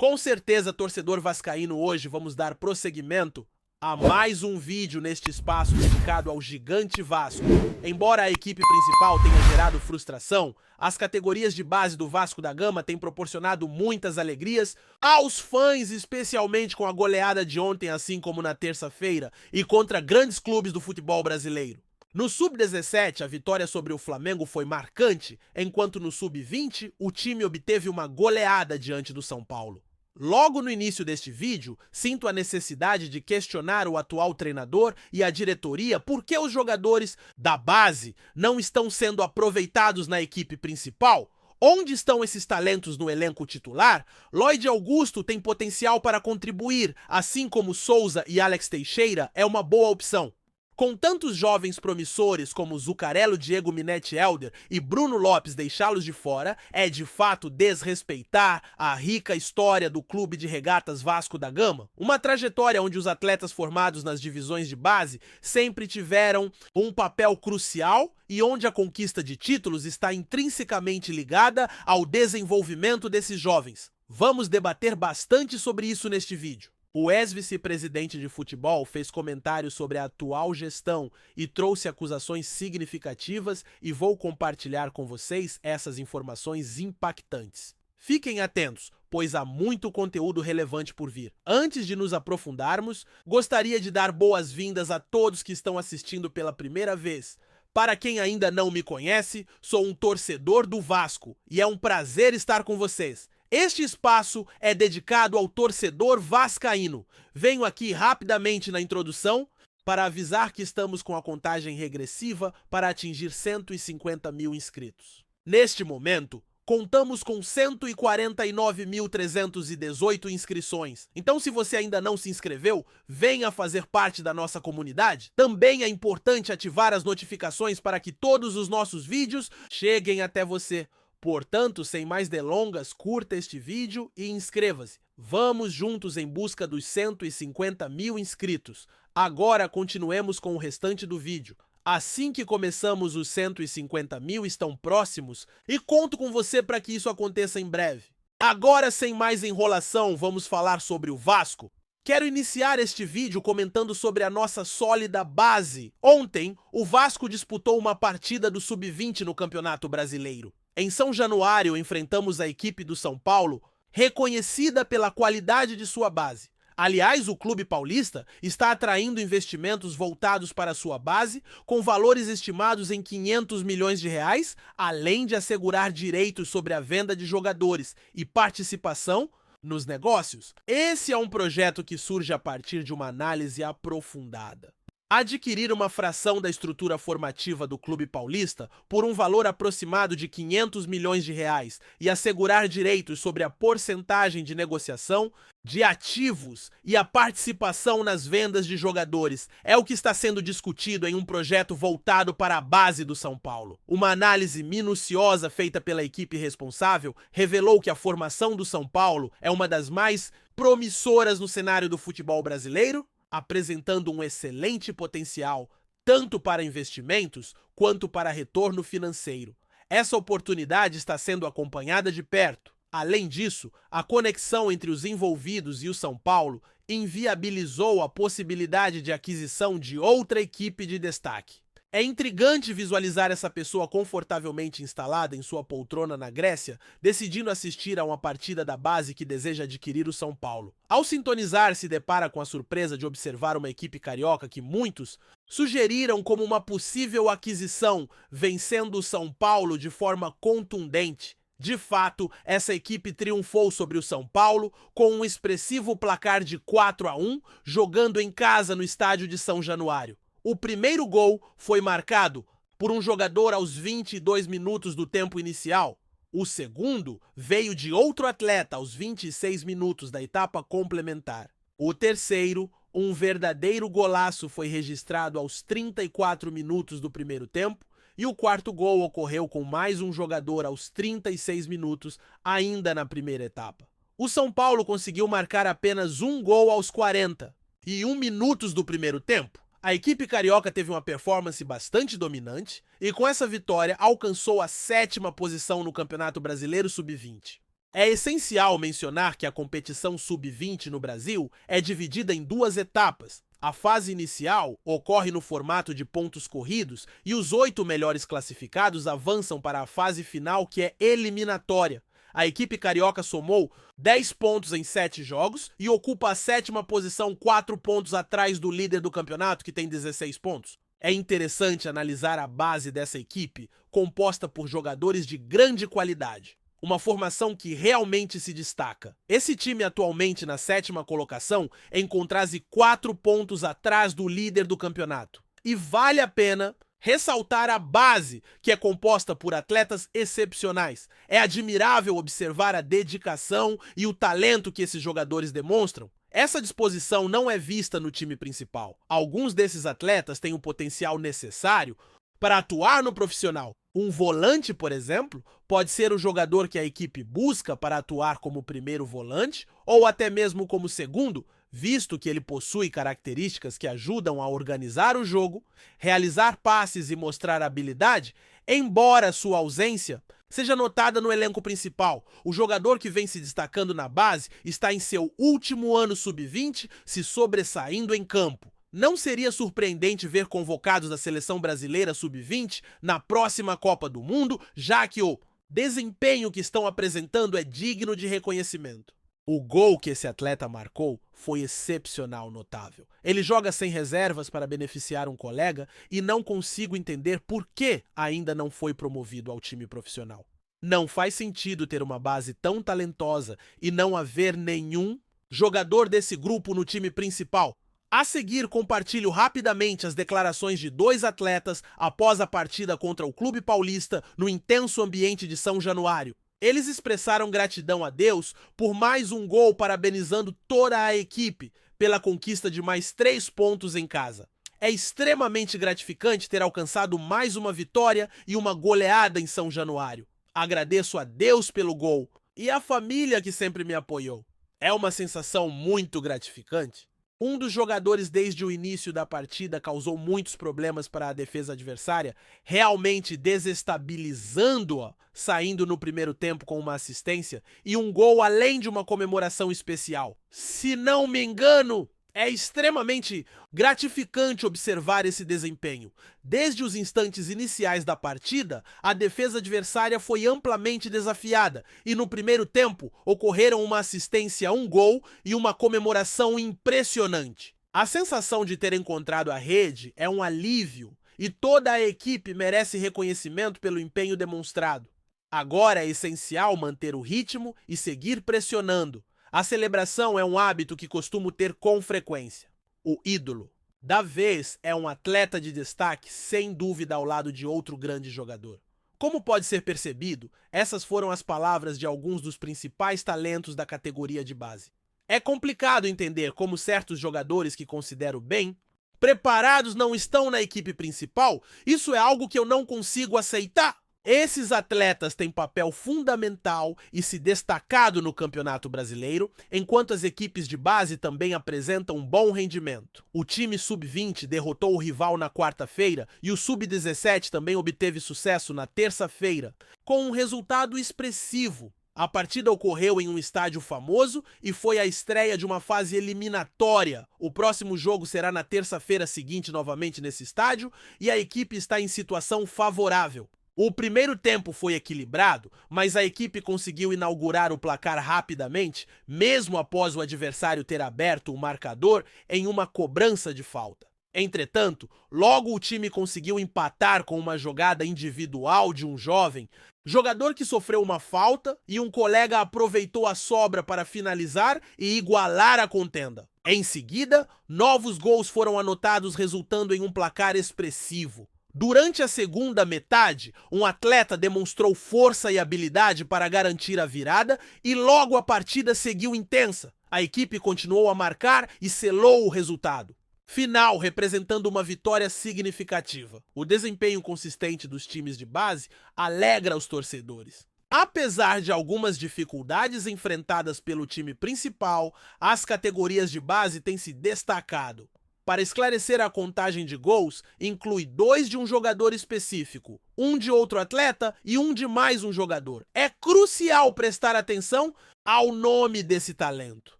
Com certeza, torcedor vascaíno, hoje vamos dar prosseguimento a mais um vídeo neste espaço dedicado ao gigante Vasco. Embora a equipe principal tenha gerado frustração, as categorias de base do Vasco da Gama têm proporcionado muitas alegrias aos fãs, especialmente com a goleada de ontem, assim como na terça-feira, e contra grandes clubes do futebol brasileiro. No Sub-17, a vitória sobre o Flamengo foi marcante, enquanto no Sub-20, o time obteve uma goleada diante do São Paulo. Logo no início deste vídeo, sinto a necessidade de questionar o atual treinador e a diretoria por que os jogadores da base não estão sendo aproveitados na equipe principal. Onde estão esses talentos no elenco titular? Lloyd Augusto tem potencial para contribuir, assim como Souza e Alex Teixeira é uma boa opção. Com tantos jovens promissores como Zuccarello, Diego Minetti Helder e Bruno Lopes deixá-los de fora, é de fato desrespeitar a rica história do Clube de Regatas Vasco da Gama. Uma trajetória onde os atletas formados nas divisões de base sempre tiveram um papel crucial e onde a conquista de títulos está intrinsecamente ligada ao desenvolvimento desses jovens. Vamos debater bastante sobre isso neste vídeo. O ex-vice-presidente de futebol fez comentários sobre a atual gestão e trouxe acusações significativas e vou compartilhar com vocês essas informações impactantes. Fiquem atentos, pois há muito conteúdo relevante por vir. Antes de nos aprofundarmos, gostaria de dar boas-vindas a todos que estão assistindo pela primeira vez. Para quem ainda não me conhece, sou um torcedor do Vasco e é um prazer estar com vocês. Este espaço é dedicado ao torcedor vascaíno. Venho aqui rapidamente na introdução para avisar que estamos com a contagem regressiva para atingir 150 mil inscritos. Neste momento, contamos com 149.318 inscrições. Então, se você ainda não se inscreveu, venha fazer parte da nossa comunidade. Também é importante ativar as notificações para que todos os nossos vídeos cheguem até você. Portanto, sem mais delongas, curta este vídeo e inscreva-se. Vamos juntos em busca dos 150 mil inscritos. Agora continuemos com o restante do vídeo. Assim que começamos os 150 mil, estão próximos e conto com você para que isso aconteça em breve. Agora, sem mais enrolação, vamos falar sobre o Vasco. Quero iniciar este vídeo comentando sobre a nossa sólida base. Ontem, o Vasco disputou uma partida do Sub-20 no Campeonato Brasileiro. Em São Januário, enfrentamos a equipe do São Paulo, reconhecida pela qualidade de sua base. Aliás, o clube paulista está atraindo investimentos voltados para sua base, com valores estimados em 500 milhões de reais, além de assegurar direitos sobre a venda de jogadores e participação nos negócios. Esse é um projeto que surge a partir de uma análise aprofundada. Adquirir uma fração da estrutura formativa do clube paulista por um valor aproximado de 500 milhões de reais e assegurar direitos sobre a porcentagem de negociação, de ativos e a participação nas vendas de jogadores é o que está sendo discutido em um projeto voltado para a base do São Paulo. Uma análise minuciosa feita pela equipe responsável revelou que a formação do São Paulo é uma das mais promissoras no cenário do futebol brasileiro, apresentando um excelente potencial tanto para investimentos quanto para retorno financeiro. Essa oportunidade está sendo acompanhada de perto. Além disso, a conexão entre os envolvidos e o São Paulo inviabilizou a possibilidade de aquisição de outra equipe de destaque. É intrigante visualizar essa pessoa confortavelmente instalada em sua poltrona na Grécia, decidindo assistir a uma partida da base que deseja adquirir o São Paulo. Ao sintonizar, se depara com a surpresa de observar uma equipe carioca que muitos sugeriram como uma possível aquisição, vencendo o São Paulo de forma contundente. De fato, essa equipe triunfou sobre o São Paulo com um expressivo placar de 4-1, jogando em casa no estádio de São Januário. O primeiro gol foi marcado por um jogador aos 22 minutos do tempo inicial. O segundo veio de outro atleta aos 26 minutos da etapa complementar. O terceiro, um verdadeiro golaço, foi registrado aos 34 minutos do primeiro tempo. E o quarto gol ocorreu com mais um jogador aos 36 minutos, ainda na primeira etapa. O São Paulo conseguiu marcar apenas um gol aos 41 minutos do primeiro tempo. A equipe carioca teve uma performance bastante dominante e com essa vitória alcançou a 7ª posição no Campeonato Brasileiro Sub-20. É essencial mencionar que a competição sub-20 no Brasil é dividida em duas etapas. A fase inicial ocorre no formato de pontos corridos e os 8 melhores classificados avançam para a fase final, que é eliminatória. A equipe carioca somou 10 pontos em 7 jogos e ocupa a 7ª posição, 4 pontos atrás do líder do campeonato, que tem 16 pontos. É interessante analisar a base dessa equipe, composta por jogadores de grande qualidade. Uma formação que realmente se destaca. Esse time atualmente na 7ª colocação encontra-se 4 pontos atrás do líder do campeonato. E vale a pena ressaltar a base, que é composta por atletas excepcionais. É admirável observar a dedicação e o talento que esses jogadores demonstram. Essa disposição não é vista no time principal. Alguns desses atletas têm o potencial necessário para atuar no profissional. Um volante, por exemplo, pode ser o jogador que a equipe busca para atuar como primeiro volante ou até mesmo como segundo, visto que ele possui características que ajudam a organizar o jogo, realizar passes e mostrar habilidade, embora sua ausência seja notada no elenco principal. O jogador que vem se destacando na base está em seu último ano sub-20, se sobressaindo em campo. Não seria surpreendente ver convocados da seleção brasileira sub-20 na próxima Copa do Mundo, já que o desempenho que estão apresentando é digno de reconhecimento. O gol que esse atleta marcou foi excepcional, notável. Ele joga sem reservas para beneficiar um colega e não consigo entender por que ainda não foi promovido ao time profissional. Não faz sentido ter uma base tão talentosa e não haver nenhum jogador desse grupo no time principal. A seguir, compartilho rapidamente as declarações de 2 atletas após a partida contra o Clube Paulista no intenso ambiente de São Januário. Eles expressaram gratidão a Deus por mais um gol, parabenizando toda a equipe pela conquista de mais 3 pontos em casa. É extremamente gratificante ter alcançado mais uma vitória e uma goleada em São Januário. Agradeço a Deus pelo gol e a família que sempre me apoiou. É uma sensação muito gratificante. Um dos jogadores desde o início da partida causou muitos problemas para a defesa adversária, realmente desestabilizando-a, saindo no primeiro tempo com uma assistência e um gol, além de uma comemoração especial. Se não me engano, é extremamente gratificante observar esse desempenho. Desde os instantes iniciais da partida, a defesa adversária foi amplamente desafiada e no primeiro tempo ocorreram uma assistência, um gol e uma comemoração impressionante. A sensação de ter encontrado a rede é um alívio e toda a equipe merece reconhecimento pelo empenho demonstrado. Agora é essencial manter o ritmo e seguir pressionando. A celebração é um hábito que costumo ter com frequência. O ídolo da vez é um atleta de destaque, sem dúvida, ao lado de outro grande jogador. Como pode ser percebido, essas foram as palavras de alguns dos principais talentos da categoria de base. É complicado entender como certos jogadores que considero bem preparados não estão na equipe principal. Isso é algo que eu não consigo aceitar. Esses atletas têm papel fundamental e se destacado no Campeonato Brasileiro, enquanto as equipes de base também apresentam um bom rendimento. O time sub-20 derrotou o rival na quarta-feira e o sub-17 também obteve sucesso na terça-feira, com um resultado expressivo. A partida ocorreu em um estádio famoso e foi a estreia de uma fase eliminatória. O próximo jogo será na terça-feira seguinte, novamente nesse estádio, e a equipe está em situação favorável. O primeiro tempo foi equilibrado, mas a equipe conseguiu inaugurar o placar rapidamente, mesmo após o adversário ter aberto o marcador em uma cobrança de falta. Entretanto, logo o time conseguiu empatar com uma jogada individual de um jovem, jogador que sofreu uma falta e um colega aproveitou a sobra para finalizar e igualar a contenda. Em seguida, novos gols foram anotados, resultando em um placar expressivo. Durante a segunda metade, um atleta demonstrou força e habilidade para garantir a virada e logo a partida seguiu intensa. A equipe continuou a marcar e selou o resultado final, representando uma vitória significativa. O desempenho consistente dos times de base alegra os torcedores. Apesar de algumas dificuldades enfrentadas pelo time principal, as categorias de base têm se destacado. Para esclarecer a contagem de gols, inclui 2 de um jogador específico, 1 de outro atleta e 1 de mais um jogador. É crucial prestar atenção ao nome desse talento.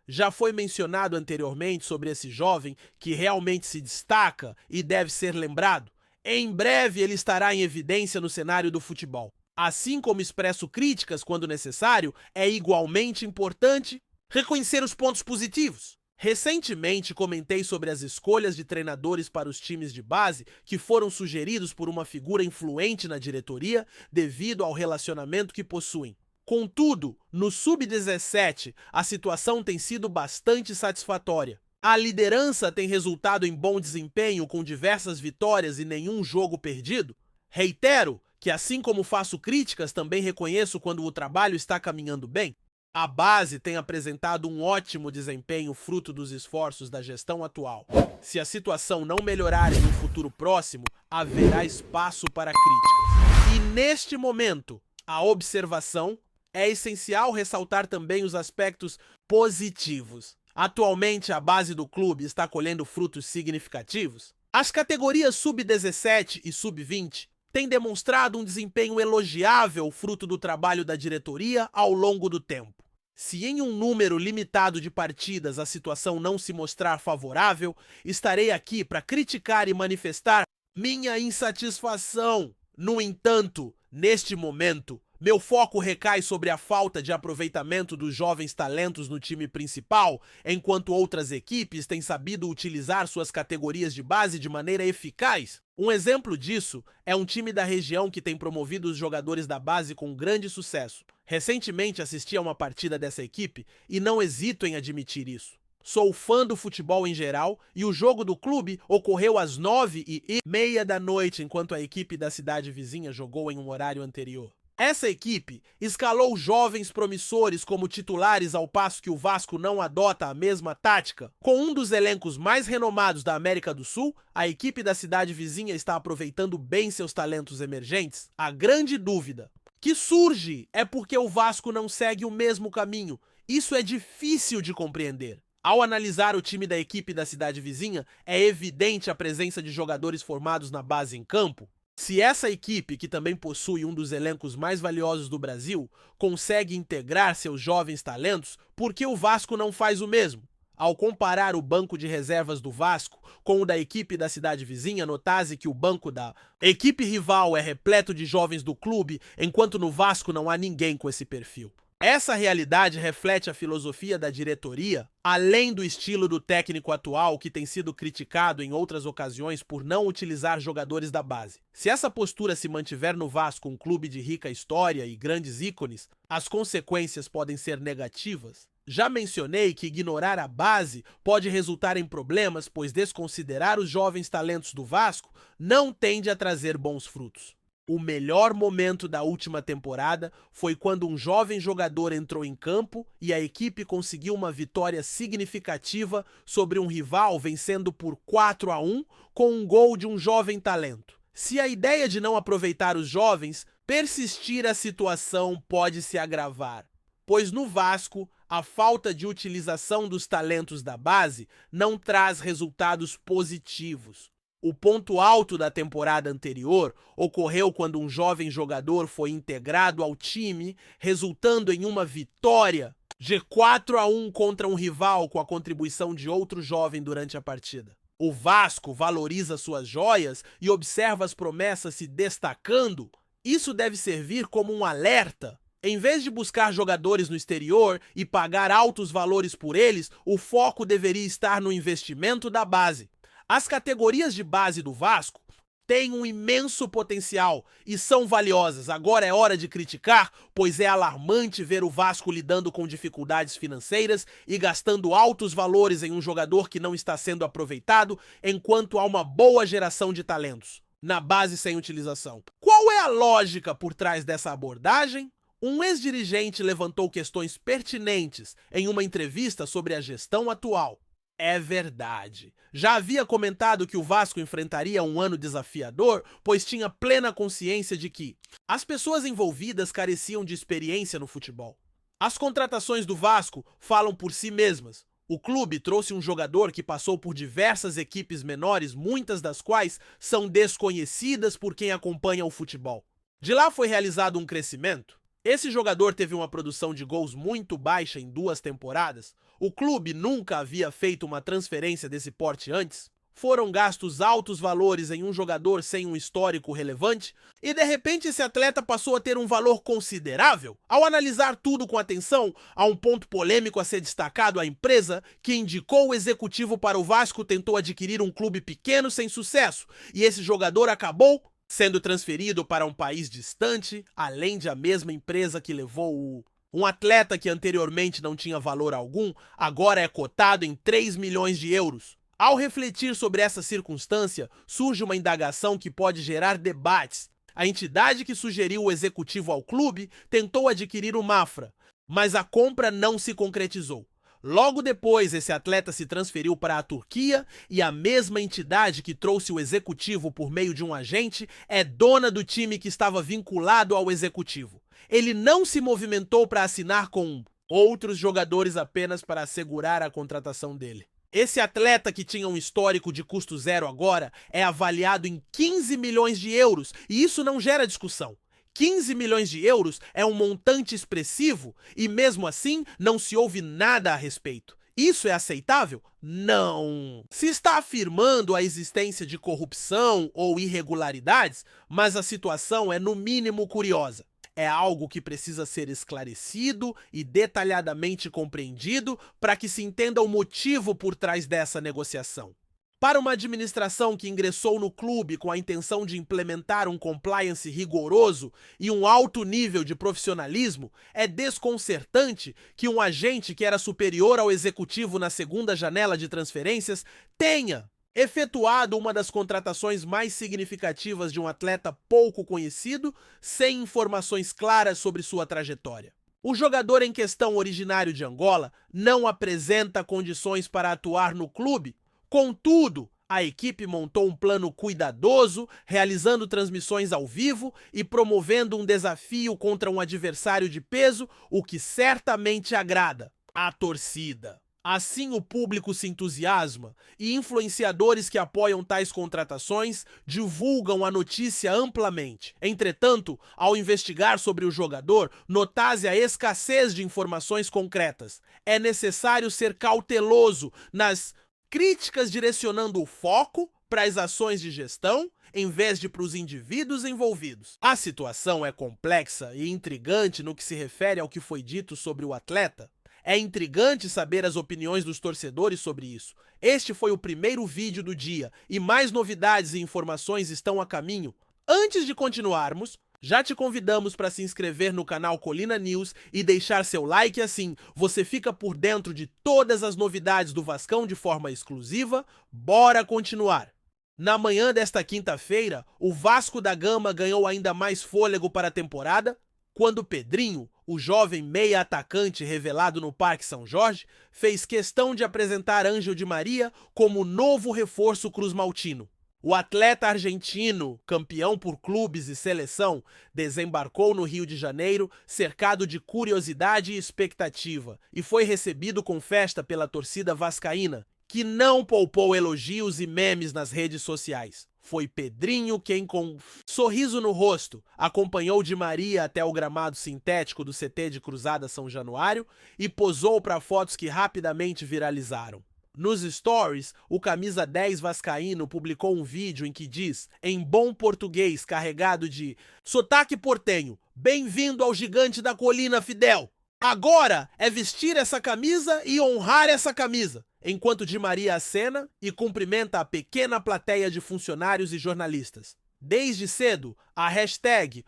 Já foi mencionado anteriormente sobre esse jovem que realmente se destaca e deve ser lembrado. Em breve ele estará em evidência no cenário do futebol. Assim como expresso críticas quando necessário, é igualmente importante reconhecer os pontos positivos. Recentemente comentei sobre as escolhas de treinadores para os times de base que foram sugeridos por uma figura influente na diretoria devido ao relacionamento que possuem. Contudo, no Sub-17, a situação tem sido bastante satisfatória. A liderança tem resultado em bom desempenho com diversas vitórias e nenhum jogo perdido. Reitero que, assim como faço críticas, também reconheço quando o trabalho está caminhando bem. A base tem apresentado um ótimo desempenho fruto dos esforços da gestão atual. Se a situação não melhorar em um futuro próximo, haverá espaço para críticas. E neste momento, a observação é essencial ressaltar também os aspectos positivos. Atualmente, a base do clube está colhendo frutos significativos. As categorias Sub-17 e Sub-20 têm demonstrado um desempenho elogiável fruto do trabalho da diretoria ao longo do tempo. Se em um número limitado de partidas a situação não se mostrar favorável, estarei aqui para criticar e manifestar minha insatisfação. No entanto, neste momento, meu foco recai sobre a falta de aproveitamento dos jovens talentos no time principal, enquanto outras equipes têm sabido utilizar suas categorias de base de maneira eficaz. Um exemplo disso é um time da região que tem promovido os jogadores da base com grande sucesso. Recentemente assisti a uma partida dessa equipe e não hesito em admitir isso. Sou fã do futebol em geral e o jogo do clube ocorreu às 9h30 da noite, enquanto a equipe da cidade vizinha jogou em um horário anterior. Essa equipe escalou jovens promissores como titulares ao passo que o Vasco não adota a mesma tática. Com um dos elencos mais renomados da América do Sul, a equipe da cidade vizinha está aproveitando bem seus talentos emergentes. A grande dúvida que surge é porque o Vasco não segue o mesmo caminho. Isso é difícil de compreender. Ao analisar o time da equipe da cidade vizinha, é evidente a presença de jogadores formados na base em campo. Se essa equipe, que também possui um dos elencos mais valiosos do Brasil, consegue integrar seus jovens talentos, por que o Vasco não faz o mesmo? Ao comparar o banco de reservas do Vasco com o da equipe da cidade vizinha, notasse que o banco da equipe rival é repleto de jovens do clube, enquanto no Vasco não há ninguém com esse perfil. Essa realidade reflete a filosofia da diretoria, além do estilo do técnico atual, que tem sido criticado em outras ocasiões por não utilizar jogadores da base. Se essa postura se mantiver no Vasco, um clube de rica história e grandes ícones, as consequências podem ser negativas. Já mencionei que ignorar a base pode resultar em problemas, pois desconsiderar os jovens talentos do Vasco não tende a trazer bons frutos. O melhor momento da última temporada foi quando um jovem jogador entrou em campo e a equipe conseguiu uma vitória significativa sobre um rival, vencendo por 4-1 com um gol de um jovem talento. Se a ideia de não aproveitar os jovens persistir, a situação pode se agravar, pois no Vasco a falta de utilização dos talentos da base não traz resultados positivos. O ponto alto da temporada anterior ocorreu quando um jovem jogador foi integrado ao time, resultando em uma vitória de 4-1 contra um rival com a contribuição de outro jovem durante a partida. O Vasco valoriza suas joias e observa as promessas se destacando. Isso deve servir como um alerta. Em vez de buscar jogadores no exterior e pagar altos valores por eles, o foco deveria estar no investimento da base. As categorias de base do Vasco têm um imenso potencial e são valiosas. Agora é hora de criticar, pois é alarmante ver o Vasco lidando com dificuldades financeiras e gastando altos valores em um jogador que não está sendo aproveitado, enquanto há uma boa geração de talentos na base sem utilização. Qual é a lógica por trás dessa abordagem? Um ex-dirigente levantou questões pertinentes em uma entrevista sobre a gestão atual. É verdade. Já havia comentado que o Vasco enfrentaria um ano desafiador, pois tinha plena consciência de que as pessoas envolvidas careciam de experiência no futebol. As contratações do Vasco falam por si mesmas. O clube trouxe um jogador que passou por diversas equipes menores, muitas das quais são desconhecidas por quem acompanha o futebol. De lá foi realizado um crescimento. Esse jogador teve uma produção de gols muito baixa em 2 temporadas. O clube nunca havia feito uma transferência desse porte antes. Foram gastos altos valores em um jogador sem um histórico relevante e de repente esse atleta passou a ter um valor considerável. Ao analisar tudo com atenção, há um ponto polêmico a ser destacado: a empresa que indicou o executivo para o Vasco tentou adquirir um clube pequeno sem sucesso e esse jogador acabou sendo transferido para um país distante, além de a mesma empresa que levou um atleta que anteriormente não tinha valor algum, agora é cotado em 3 milhões de euros. Ao refletir sobre essa circunstância, surge uma indagação que pode gerar debates. A entidade que sugeriu o executivo ao clube tentou adquirir o Mafra, mas a compra não se concretizou. Logo depois, esse atleta se transferiu para a Turquia e a mesma entidade que trouxe o executivo por meio de um agente é dona do time que estava vinculado ao executivo. Ele não se movimentou para assinar com outros jogadores apenas para assegurar a contratação dele. Esse atleta, que tinha um histórico de custo zero agora, é avaliado em 15 milhões de euros e isso não gera discussão. 15 milhões de euros é um montante expressivo e mesmo assim não se ouve nada a respeito. Isso é aceitável? Não. Se está afirmando a existência de corrupção ou irregularidades, mas a situação é no mínimo curiosa. É algo que precisa ser esclarecido e detalhadamente compreendido para que se entenda o motivo por trás dessa negociação. Para uma administração que ingressou no clube com a intenção de implementar um compliance rigoroso e um alto nível de profissionalismo, é desconcertante que um agente que era superior ao executivo na segunda janela de transferências tenha efetuado uma das contratações mais significativas de um atleta pouco conhecido, sem informações claras sobre sua trajetória. O jogador em questão, originário de Angola, não apresenta condições para atuar no clube. Contudo, a equipe montou um plano cuidadoso, realizando transmissões ao vivo e promovendo um desafio contra um adversário de peso, o que certamente agrada a torcida. Assim, o público se entusiasma e influenciadores que apoiam tais contratações divulgam a notícia amplamente. Entretanto, ao investigar sobre o jogador, nota-se a escassez de informações concretas. É necessário ser cauteloso nas críticas, direcionando o foco para as ações de gestão em vez de para os indivíduos envolvidos. A situação é complexa e intrigante no que se refere ao que foi dito sobre o atleta. É intrigante saber as opiniões dos torcedores sobre isso. Este foi o primeiro vídeo do dia e mais novidades e informações estão a caminho. Antes de continuarmos, já te convidamos para se inscrever no canal Colina News e deixar seu like, assim você fica por dentro de todas as novidades do Vascão de forma exclusiva. Bora continuar! Na manhã desta quinta-feira, o Vasco da Gama ganhou ainda mais fôlego para a temporada, quando Pedrinho, o jovem meia-atacante revelado no Parque São Jorge, fez questão de apresentar Ângel Di Maria como novo reforço cruzmaltino. O atleta argentino, campeão por clubes e seleção, desembarcou no Rio de Janeiro cercado de curiosidade e expectativa e foi recebido com festa pela torcida vascaína, que não poupou elogios e memes nas redes sociais. Foi Pedrinho quem, com sorriso no rosto, acompanhou Di Maria até o gramado sintético do CT de Cruzada São Januário e posou para fotos que rapidamente viralizaram. Nos stories, o camisa 10 vascaíno publicou um vídeo em que diz, em bom português carregado de sotaque portenho: "Bem-vindo ao gigante da colina, Fidel! Agora é vestir essa camisa e honrar essa camisa", enquanto Di Maria acena e cumprimenta a pequena plateia de funcionários e jornalistas. Desde cedo, a hashtag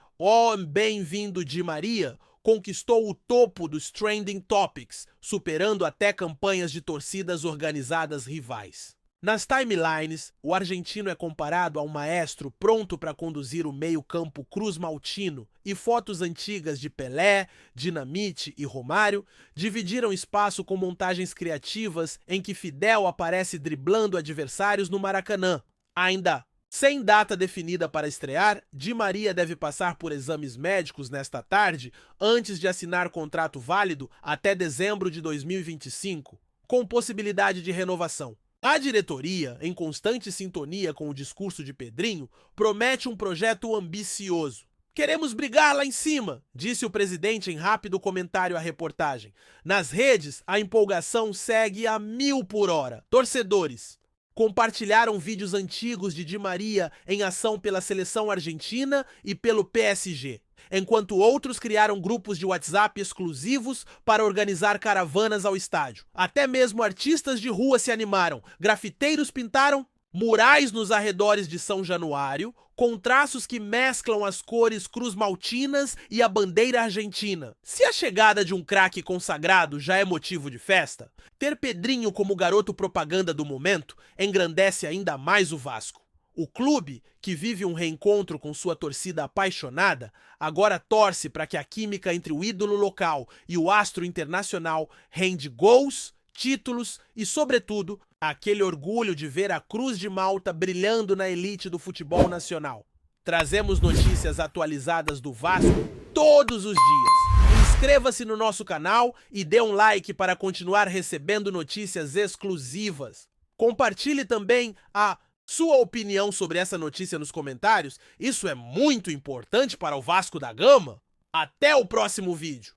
#bem-vindo Di Maria conquistou o topo dos trending topics, superando até campanhas de torcidas organizadas rivais. Nas timelines, o argentino é comparado a um maestro pronto para conduzir o meio-campo cruzmaltino, e fotos antigas de Pelé, Dinamite e Romário dividiram espaço com montagens criativas em que Fidel aparece driblando adversários no Maracanã. Ainda sem data definida para estrear, Di Maria deve passar por exames médicos nesta tarde, antes de assinar contrato válido até dezembro de 2025. com possibilidade de renovação. A diretoria, em constante sintonia com o discurso de Pedrinho, promete um projeto ambicioso. Queremos brigar lá em cima, disse o presidente em rápido comentário à reportagem. Nas redes, a empolgação segue a 1000 por hora. Torcedores compartilharam vídeos antigos de Di Maria em ação pela seleção argentina e pelo PSG, enquanto outros criaram grupos de WhatsApp exclusivos para organizar caravanas ao estádio. Até mesmo artistas de rua se animaram, grafiteiros pintaram murais nos arredores de São Januário, com traços que mesclam as cores cruz-maltinas e a bandeira argentina. Se a chegada de um craque consagrado já é motivo de festa, ter Pedrinho como garoto propaganda do momento engrandece ainda mais o Vasco. O clube, que vive um reencontro com sua torcida apaixonada, agora torce para que a química entre o ídolo local e o astro internacional rende gols, títulos e, sobretudo, aquele orgulho de ver a Cruz de Malta brilhando na elite do futebol nacional. Trazemos notícias atualizadas do Vasco todos os dias. Inscreva-se no nosso canal e dê um like para continuar recebendo notícias exclusivas. Compartilhe também a sua opinião sobre essa notícia nos comentários. Isso é muito importante para o Vasco da Gama. Até o próximo vídeo.